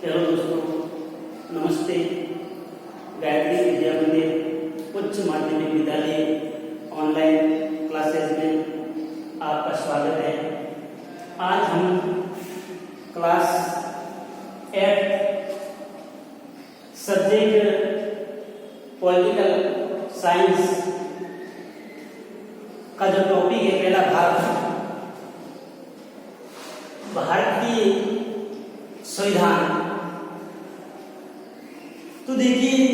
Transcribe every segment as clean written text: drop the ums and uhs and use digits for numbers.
Hello दोस्तों, नमस्ते। गायत्री विद्या मंदिर उच्च माध्यमिक विद्यालय ऑनलाइन क्लासेस में आपका स्वागत है। आज हम क्लास 8 सब्जेक्ट पॉलिटिकल साइंस का जो टॉपिक है, पहला भाग भारतीय संविधान। तो देखिए,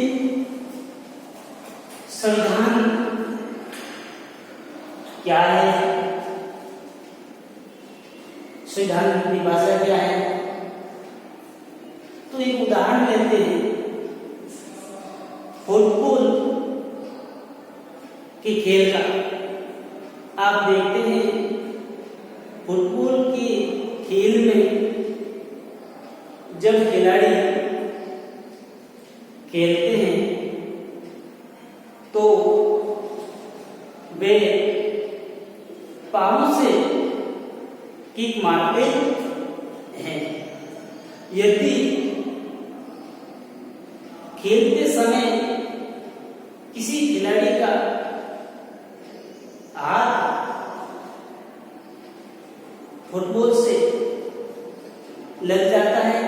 संविधान क्या है, संविधान की परिभाषा क्या है। तो एक उदाहरण लेते हैं, फुटबॉल के खेल का। आप देखते हैं फुटबॉल के खेल में जब खिलाड़ी खेलते हैं तो वे पांव से किक मारते हैं। यदि खेलते समय किसी खिलाड़ी का हाथ फुटबॉल से लग जाता है,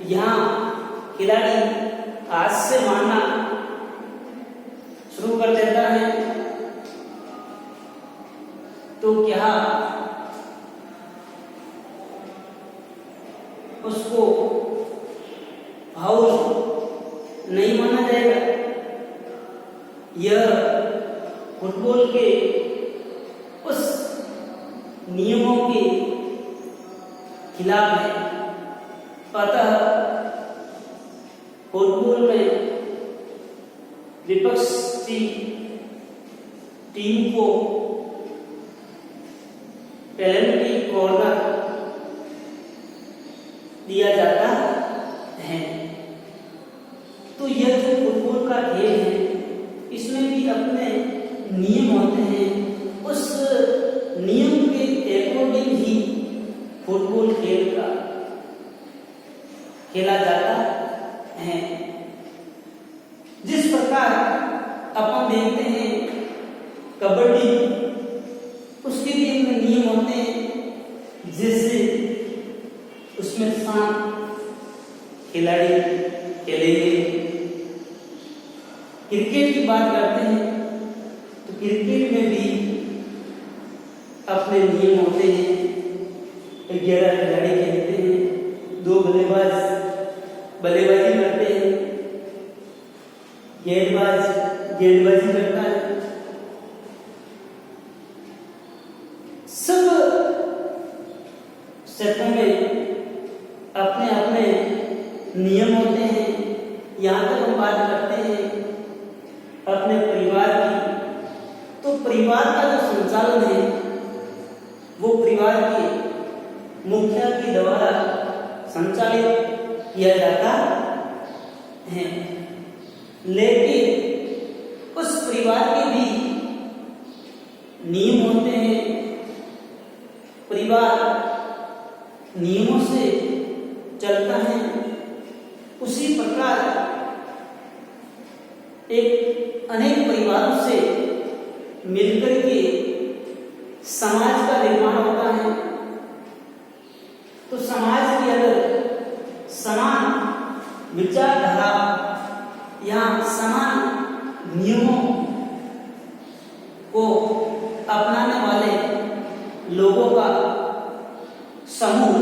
यहाँ खिलाड़ी हाथ से मारना शुरू कर देता है, तो क्या उसको फाउल नहीं माना जाएगा? यह फुटबॉल के उस नियमों के खिलाफ है। अतः फुटबॉल में विपक्षी टीम को पेनल्टी कॉर्नर दिया जाता है। तो यह जो फुटबॉल का खेल है, इसमें भी अपने नियम होते हैं। उस नियम के अकॉर्डिंग ही फुटबॉल खेल का खेला जाता है। जिस प्रकार अपन देखते हैं कबड्डी, उसके भी अपने नियम होते हैं, जैसे उसमें 7 खिलाड़ी खेलेंगे। क्रिकेट की बात करते हैं तो क्रिकेट में भी अपने नियम होते हैं। 11 खिलाड़ी खेलते हैं, 2 बल्लेबाज बल्लेबाजी करते हैं, गेंदबाज गेंदबाजी करता है। सब क्षेत्रों में अपने अपने नियम होते हैं। यहाँ तक हम बात करते हैं अपने परिवार की, तो परिवार का जो संचालन है वो परिवार के मुखिया के द्वारा संचालित किया जाता है। लेकिन उस परिवार के भी नियम होते हैं। परिवार नियमों से चलता है। उसी प्रकार एक अनेक परिवारों से मिलकर के समाज का निर्माण होता है। तो समाज के अंदर समान विचारधारा या समान नियमों को अपनाने वाले लोगों का समूह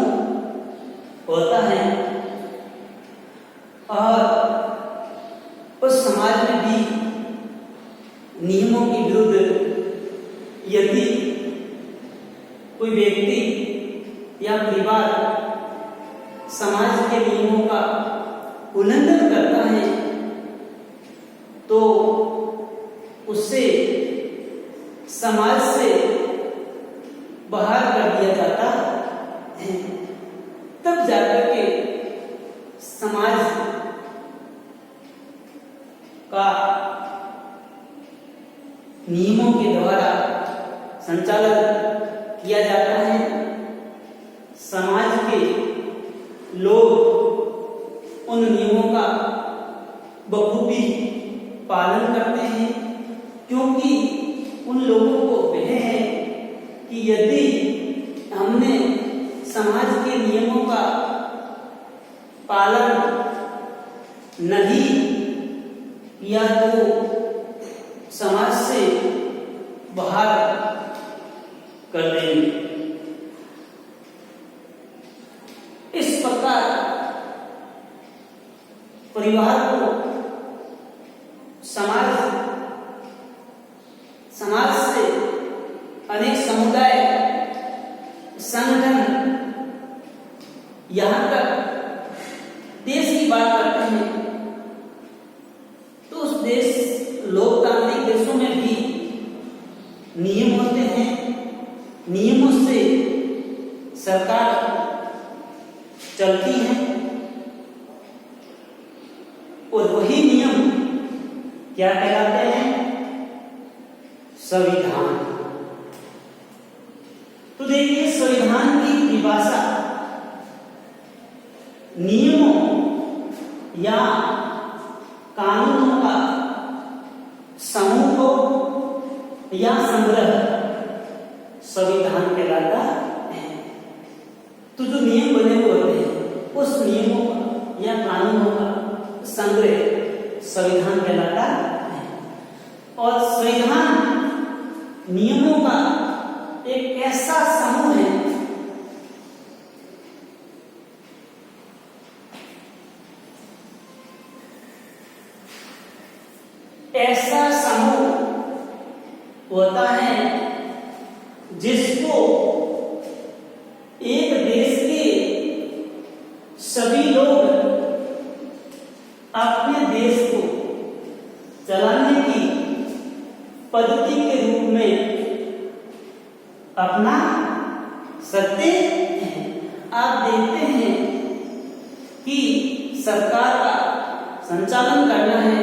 होता है। और उस समाज में भी नियमों के विरुद्ध यदि कोई व्यक्ति या परिवार समाज के नियमों का उल्लंघन करता है तो उससे समाज से बाहर कर दिया जाता है। तब जाकर के समाज का नियमों के द्वारा संचालन किया जाता है। समाज के लोग उन नियमों का बखूबी पालन करते हैं, क्योंकि उन लोगों को वह है कि यदि हमने समाज के नियमों का पालन नहीं किया तो समाज से बाहर कर देंगे। इस प्रकार परिवार को समाज से अनेक समुदाय संगठन यहां तक देश की बात करते हैं तो उस देश लोकतांत्रिक देशों में भी नियम होते हैं। नियमों से सरकार चलती है और वही नियम क्या कहलाते हैं? संविधान। तो देखिए, संविधान की परिभाषा नियमों या कानूनों का समूह को या संग्रह संविधान कहलाता है। तो जो नियम बने हुए होते हैं उस नियमों का या कानूनों का संग्रह संविधान कहलाता है। और संविधान नियमों का एक ऐसा समूह है होता है जिसको एक देश के सभी लोग अपने देश को चलाने की पद्धति के रूप में अपना सकते हैं। आप देखते हैं कि सरकार का संचालन करना है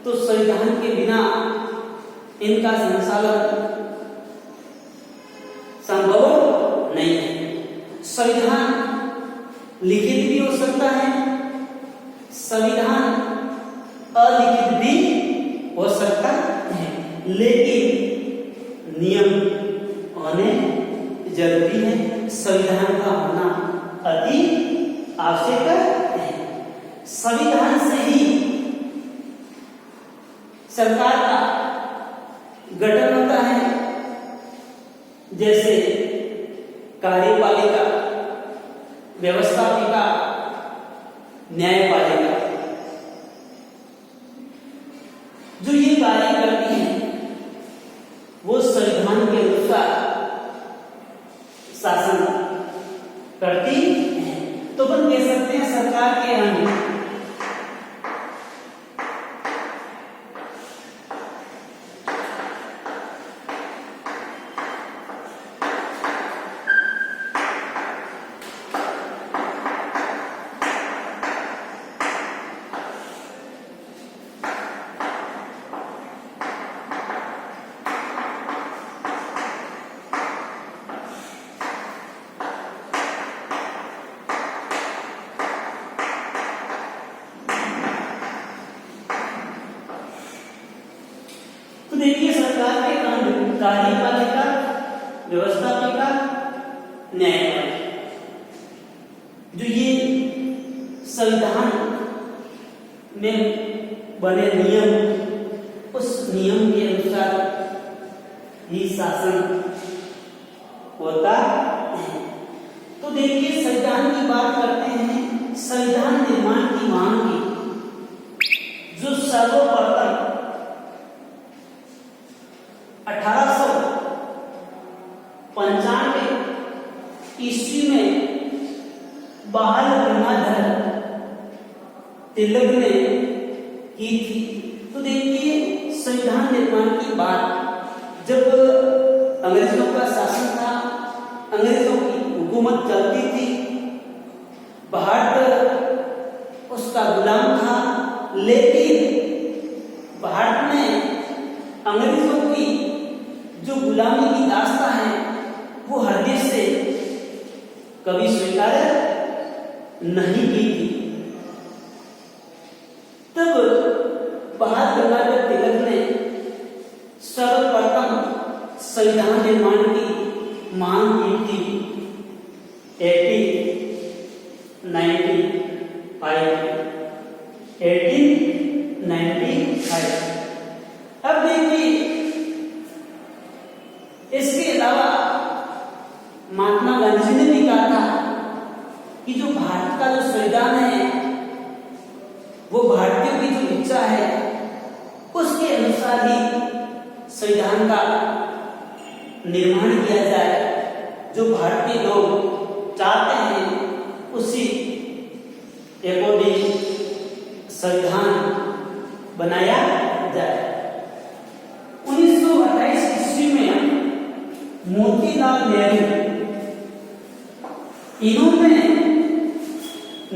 तो संविधान के बिना इनका संचालन संभव नहीं है। संविधान लिखित भी हो सकता है, संविधान अलिखित भी हो सकता है, लेकिन नियम होने जरूरी है। संविधान का होना अति आवश्यक है। संविधान से ही सरकार का गठन होता है, जैसे कार्यपालिका, व्यवस्थापिका, न्यायपालिका। जो ये कार्य करती है वो संविधान के अनुसार शासन करती है। तो अपन कह सकते हैं सरकार के अंग देखिए, सरकार के अंग कार्यपालिका, व्यवस्थापिका, न्यायपालिका। जो ये संविधान में बने नियम, उस नियम के अनुसार ही शासन होता है। तो देखिए, संविधान की बात करते हैं। संविधान निर्माण की मांग की जो सर्वप्रथम 1895 ईस्वी में बाल गंगाधर तिलक ने की थी। तो देखिए, संविधान निर्माण की बात जब अंग्रेजों का शासन था, अंग्रेजों की हुकूमत चलती थी, भारत उसका गुलाम था, लेकिन भारत में अंग्रेजों की जो गुलामी की दास्तां है वो हर देश से कभी स्वीकार नहीं की थी। तब बाल गंगाधर तिलक ने सर्वप्रथम संविधान निर्माण की मांग की थी 1895। अब देखिए, इसके अलावा महात्मा गांधी जी ने भी कहा था कि जो भारत का जो संविधान है वो भारतीयों की जो इच्छा है उसके अनुसार ही संविधान का निर्माण किया जाए। जो भारतीय लोग चाहते हैं उसी अकॉर्डिंग संविधान बनाया जाए। 1928 ईस्वी में मोतीलाल नेहरू, इन्होंने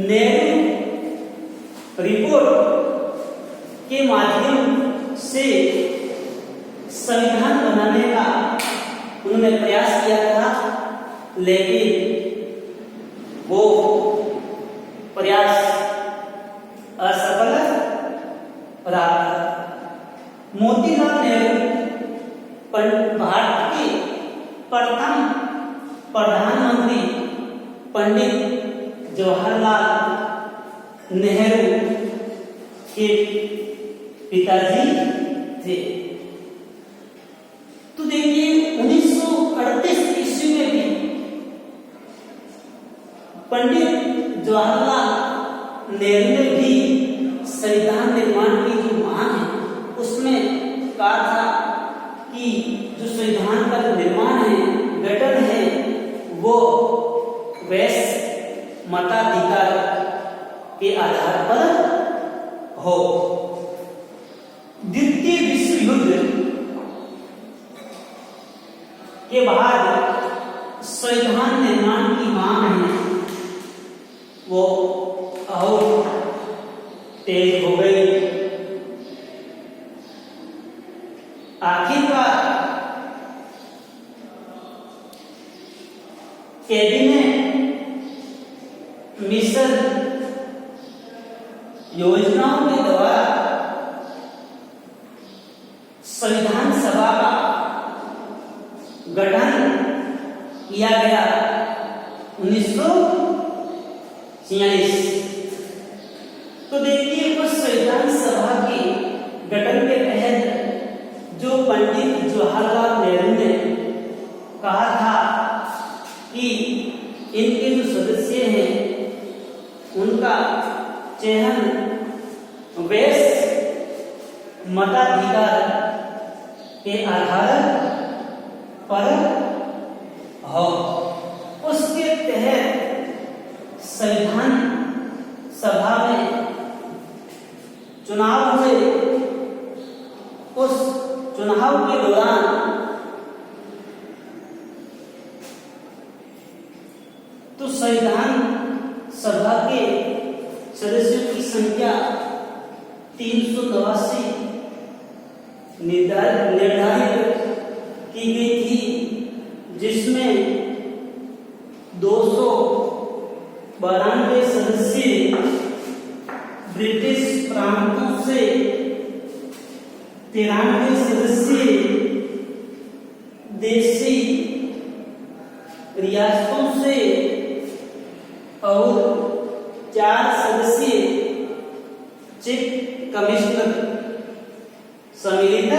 नेहरू रिपोर्ट के माध्यम से संविधान बनाने का उन्होंने प्रयास किया था, लेकिन वो प्रयास असफल रहा। मोतीलाल नेहरू भारत के प्रथम प्रधानमंत्री पंडित जवाहरलाल नेहरू के पिताजी थे। तो देखिए, 1938 ईस्वी में भी पंडित जवाहरलाल नेहरू ने भी संविधान निर्माण की जो मांग है उसमें कहा था कि जो संविधान का जो निर्माण है, गठन है, वो वैश्य मताधिकार के आधार पर हो। द्वितीय विश्व युद्ध के बाद संविधान निर्माण की मांग है वो और तेज हो गई। आखिरकार कैबिनेट मिशन योजनाओं के द्वारा संविधान सभा का गठन किया गया 1946। तो देखिए, उस संविधान सभा के गठन के तहत जो पंडित जवाहरलाल नेहरू ने कहा था कि इनके जो सदस्य हैं उनका चयन वैश्य मताधिकार के आधार पर हो। उसके तहत संविधान सभा में चुनाव हुए। उस चुनाव के दौरान तो संविधान सभा के सदस्यों की संख्या 389 निर्धारित की गई थी, जिसमें 292 सदस्य ब्रिटिश प्रांतों से, 93 सदस्य देशी रियासतों से और 4 सदस्य चीफ कमिश्नर सम्मिलित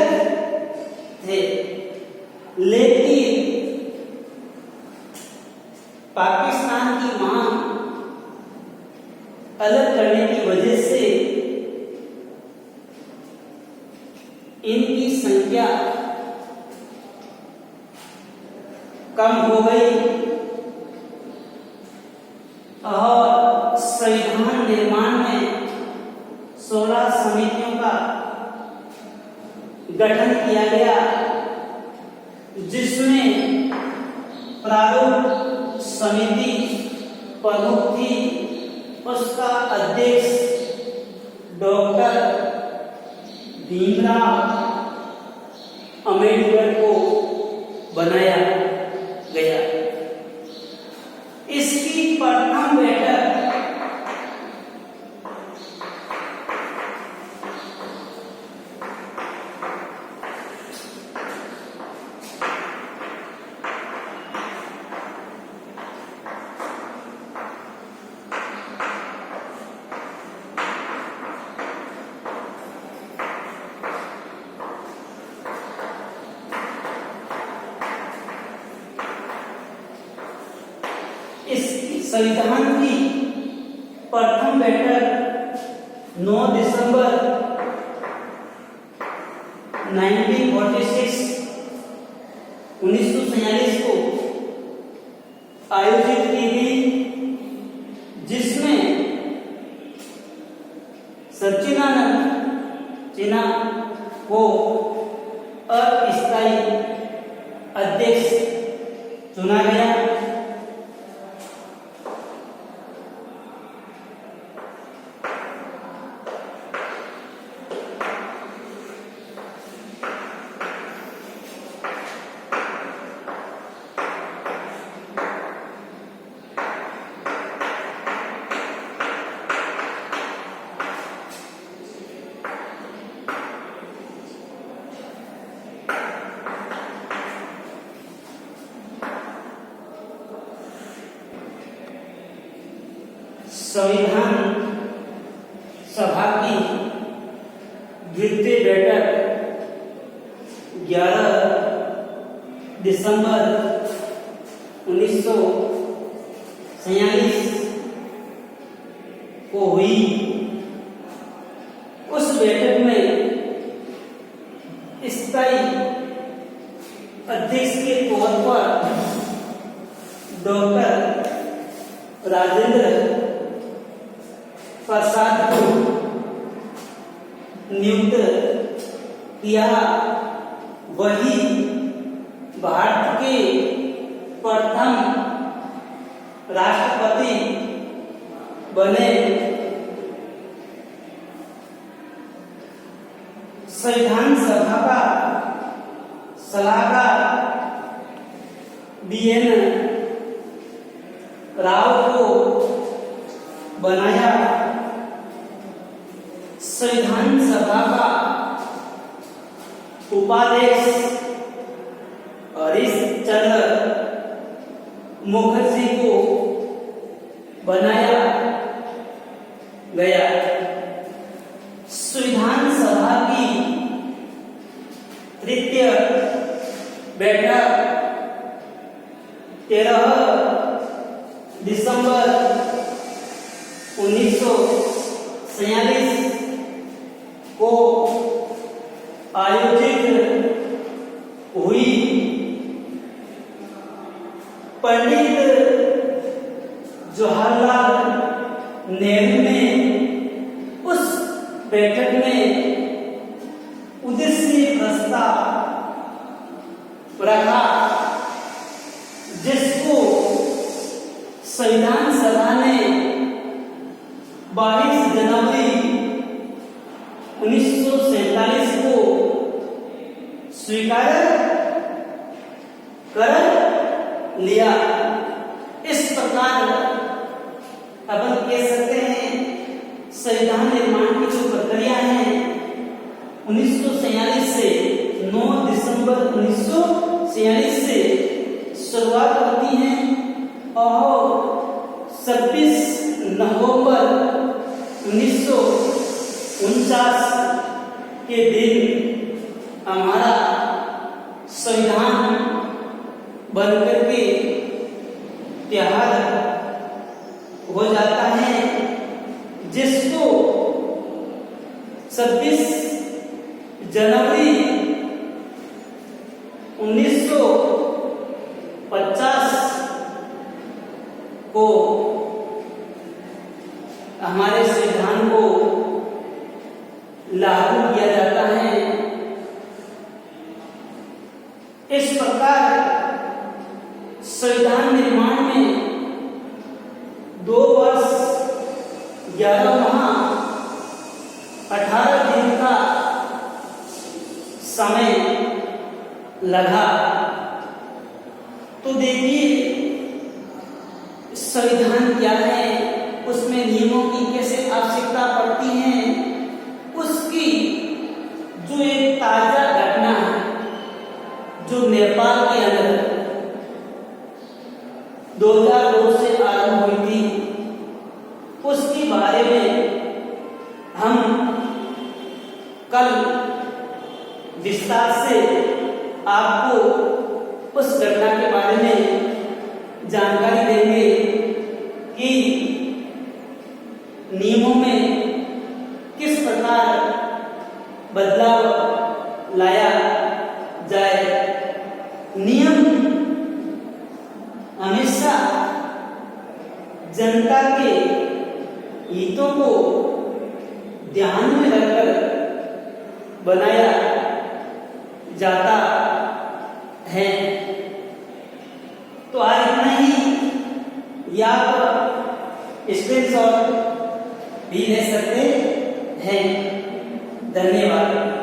थे। लेकिन पाकिस्तान की मांग अलग करने की वजह से इनकी संख्या कम हो गई और संविधान निर्माण में 16 समितियों का गठन किया गया, जिसमें प्रारूप समिति प्रमुख थी। उसका अध्यक्ष डॉक्टर भीमराव अम्बेडकर को बनाया गया। इसकी प्रथम बैठक इस संविधान की प्रथम बैठक 9 दिसंबर 1946 को आयोजित की गई, जिसमें सच्चिदानंद सिन्हा को अस्थायी अध्यक्ष चुना गया। संविधान सभा की द्वितीय बैठक 11 दिसंबर 1947 को हुई। उस बैठक में स्थायी अध्यक्ष के तौर पर डॉक्टर राजेंद्र प्रसाद को नियुक्त किया। वही भारत के प्रथम राष्ट्रपति बने। संविधान सभा का सलाहकार BN राव को बनाया। संविधान सभा का उपाध्यक्ष हरिश्चंद्र मुखर्जी को बनाया गया। संविधान सभा की तृतीय बैठक 13 दिसंबर 1947 को आयोजित हुई। पंडित जवाहरलाल नेहरू ने उस बैठक में उद्देश्य प्रस्ताव रखा, जिसको संविधान सभा ने 22 जनवरी 1947 को स्वीकार कर लिया। इस प्रकार अपन कह सकते हैं संविधान निर्माण की जो प्रक्रिया है 1947 से 9 दिसंबर 1947 से शुरुआत होती है और 26 नवंबर 1949 के दिन हमारा संविधान बनकर के तैयार हो जाता है, जिसको 26 जनवरी 1950 को हमारे संविधान को लागू किया जाता है। इस प्रकार संविधान निर्माण में 2 वर्ष 11 माह 18 दिन का समय लगा। तो देखिए संविधान क्या है, उसमें नियमों की कैसे आवश्यकता पड़ती है, उसकी जो एक ताजा घटना है जो नेपाल के अंदर 2002 से आरंभ हुई थी, उसके बारे में हम कल विस्तार से आपको उस घटना के बारे में जानकारी देंगे। कि नियमों में किस प्रकार बदलाव लाया जाए। नियम हमेशा जनता के हितों को ध्यान में रखकर बनाया जाता है। तो आज इतना ही, या आप स्क्रीनशॉट भी ले सकते हैं। धन्यवाद।